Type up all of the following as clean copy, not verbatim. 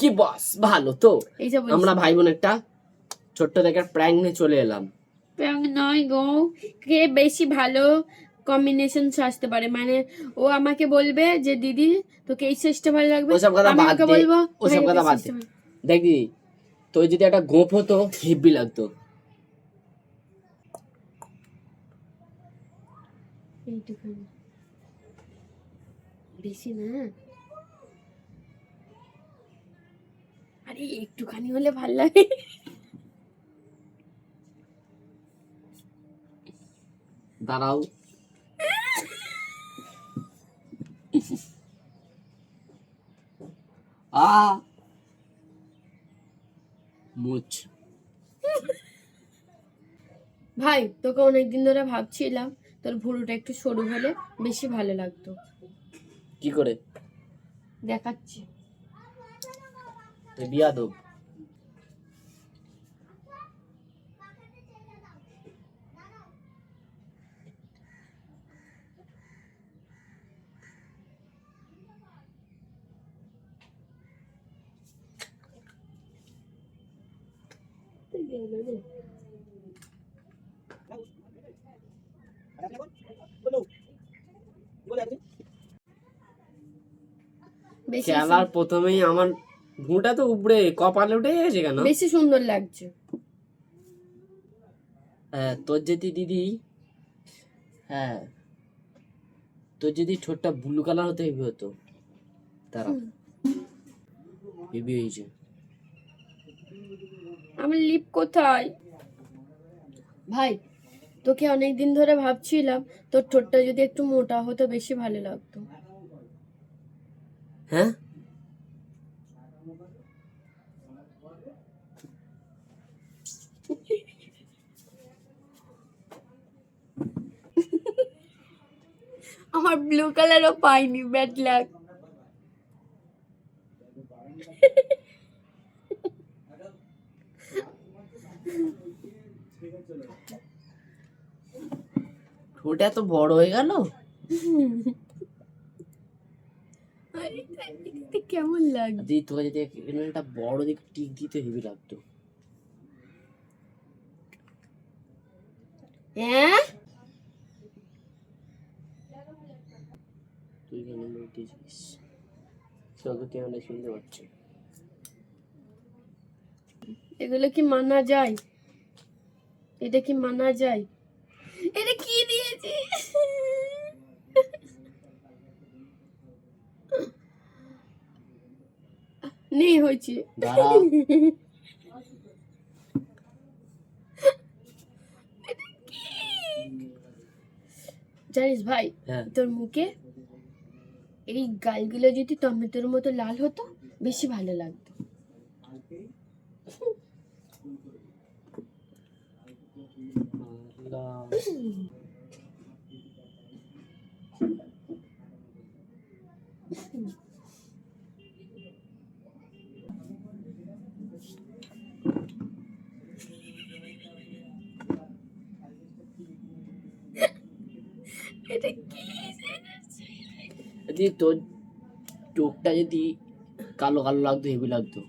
কি বস ভালো তো? এই যে বলছি। আমরা ভাই বোন একটা ছোট্ট দেখে প্র্যাঙ্ক নিয়ে চলে এলাম। প্র্যাঙ্ক নয় গো, কে বেশি ভালো কম্বিনেশন সাজতে পারে, মানে ও আমাকে বলবে যে দিদি তোকে এই সাজটা ভালো লাগবে, ওসব কথা আমি বাদ ওকে দে, বলবো ওসব কথা বাদ দে। দেখ দিদি, তোর যদি একটা গোপ হতো হেব্বি লাগতো। এইটুখানি, বেশি না, আরে একটুখানি হলে ভাল লাগে। দাঁড়াও, মুচ। ভাই তোকে অনেকদিন ধরে ভাবছিলাম তোর ভুরুটা একটু সরু হলে বেশি ভালো লাগতো। কি করে? দেখাচ্ছি। তুই বিয়াদব। বেশি খেলার প্রথমেই আমার ভুঁটা তো উপরে কপালে উঠে গেছে কেন? বেশি সুন্দর লাগছে। হ্যাঁ তোর যদি দিদি, হ্যাঁ তোর যদি ঠোঁটটা ব্লু কালার হতে হেভি হতো। তারা হেভি হয়েছে। আমার লিপ কোথায়? ভাই তোকে অনেকদিন ধরে ভাবছিলাম তোর ঠোঁটটা যদি একটু মোটা হতো বেশি ভালো লাগতো। হ্যাঁ আমার ব্লু কালারও পাইনি, ব্যাড লাক। ঠোঁট এত বড় হয়ে গেল। আরে দেখতে কেমন লাগছে? দিদি তোকে যদি এখানে একটা বড় দিক টিক দিতে হেভি লাগতো। হ্যাঁ তুই কেন বলতেছিস? চলো ক্যামেরা শুনতে পাচ্ছি। এগুলো কি মানা যায়? এটা কি মানা যায়? এটা কি দিয়েছি? নেই হয়েছে। দাঁড়া, জানিস ভাই, হ্যাঁ তোর মুখে এই গালগুলো যদি টমেটোর মতো লাল হতো বেশি ভালো লাগতো। আল্লাহ। এটা কি? দিদি তোর চোখটা যদি কালো কালো লাগতো হেভি লাগতো,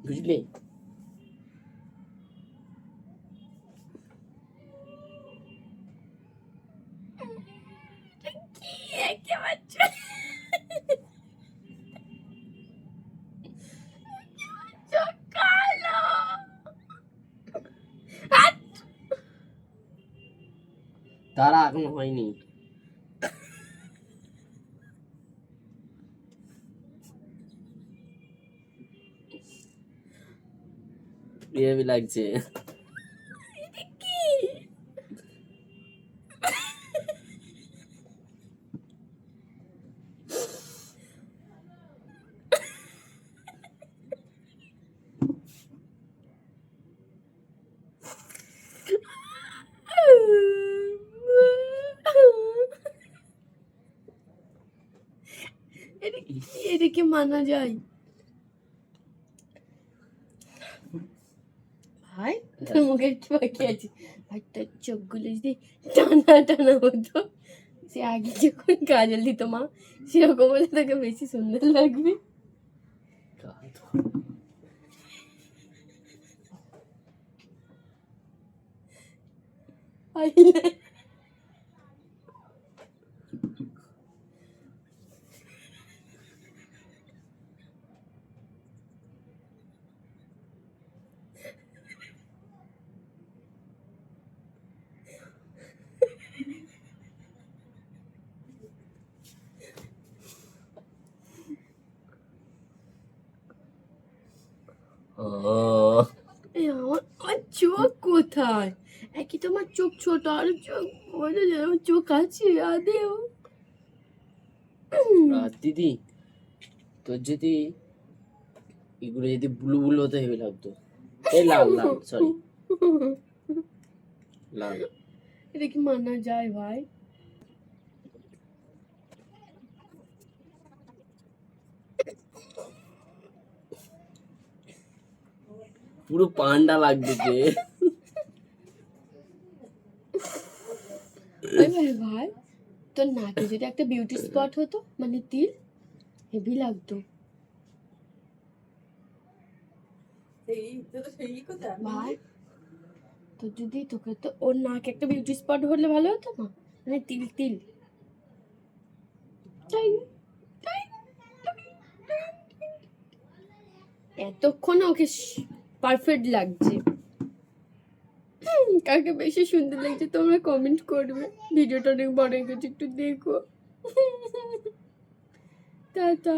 বুঝলি? কি একটা বাচ্চা, চোখ কালো। তারা এখন হয়নি। হেভি লাগছে। কি? এটা কি মানা যায়? ভাই তোর মুখে একটু বাকি আছে, ভাই তোর চোখগুলো যদি টানা টানা হতো সে আগে যখন কাজল দিত মা সেরকম হলে তোকে বেশি সুন্দর লাগবে। এই আমার আমার চোখ কোথায়? একই তোমার চোখ ছোট আর চোখ বড়, আমার চোখ আছে আদেও। দিদি তোর যদি এগুলো যদি ব্লু ব্লু হতে হেভি লাগতো, এই লাল লাল সরি লাল। এটা কি মানা যায় ভাই? পুরো পান্ডা লাগতেছে। ভাই তোর নাকে যদি একটা বিউটি স্পট হতো মানে তিল, হেভি লাগতো ভাই। তো যদি তোকে তো ওর নাকে একটা বিউটি স্পট হলে ভালো হতো না, মানে তিল তিল। এতক্ষণ ওকে পারফেক্ট লাগছে। কাকে বেশি সুন্দর লাগছে তোমরা কমেন্ট করবে। ভিডিওটা অনেক বড় হয়ে গেছে, একটু দেখো। টাটা।